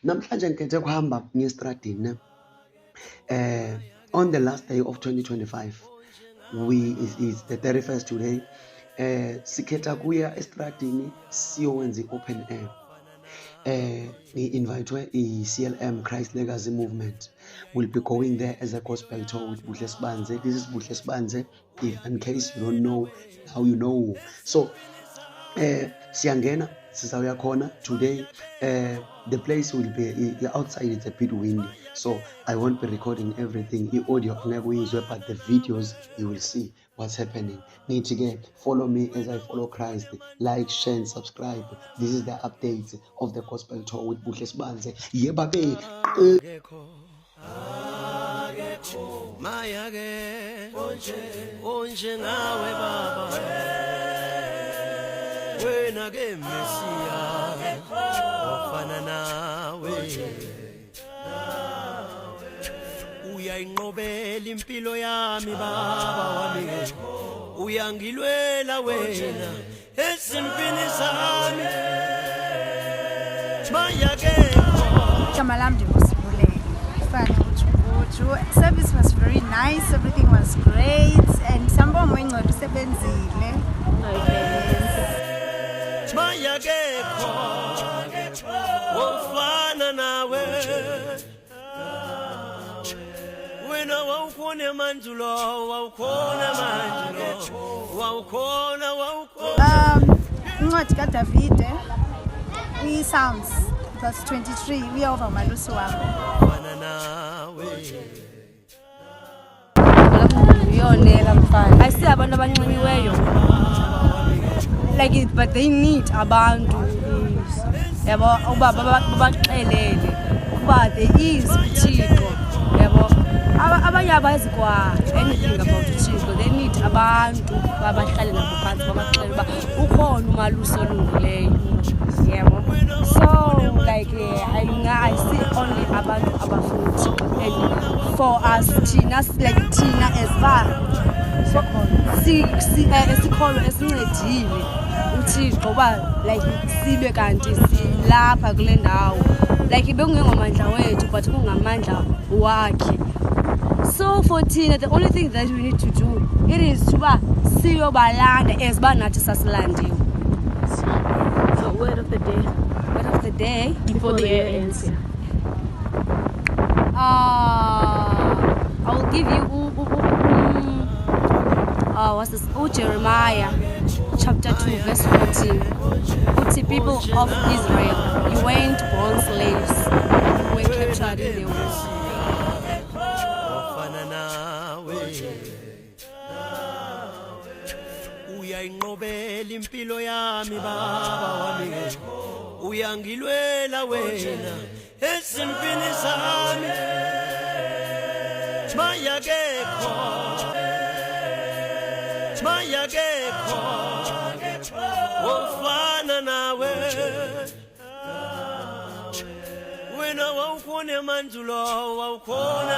namhlanje ngikhethe kuhamba ngeestradini on the last day of 2025. Is the 31st today. Sikhetha kuya estradini siyowenza open air. Invite CLM Christ Legacy Movement. We'll be going there as a gospel tour with Buhle Sibanze. This is Buhle Sibanze. If in case you don't know, now you know. So siyangena sizawuya khona today. The place will be outside. It's a bit windy, so I won't be recording everything. The audio ngeke uyizwe, but the videos you will see what's happening. Nithi ke follow me as I follow Christ. Like, share and subscribe. This is the updates of the gospel tour with Buhle Sibanze. Yeba be Maya ke onje ngawe baba wena ke Messiah ofana nawe uyayinqobela impilo yami baba wami uyangilwela wena esimpini sami Maya ke service was very nice, everything was great, and Sambo Mwengo sebenzile. Maya kekho wofana nawe wena wawukhona manjulo wawukhona Incwadi kaDavide Psalms verse 23 uyaova malusi wami. I see abantu abanximiweyo like it, but they need abantu yabo uba babaxelele uba there is uThixo yabo abanye abazi kwa anything about uThixo. They need abantu babahlale nabo phansi babaxelele uba ukhona umalusi olungileyo yabo. So like I see only abantu abafuna uThixo, and for us Tina as far esikolo esincedile uThixo uba like sibe kanti silapha kule ndawo, like bekungengomandla wethu but kungamandla wakhe. So for Tina, the only thing that we need to do it is to ba siyobalanda as ba nathi sasilandiwe. So word of the day before the year ends. I will give you what's this? Jeremiah chapter 2 verse 14. Uthi, people of Israel, you weren't born slaves, you were captured in the war. Uyayinqobela impilo yami baba wami uyangilwela wena esimpini sami Maya kekho wofana nawe wena wawukhona manjulo wawukhona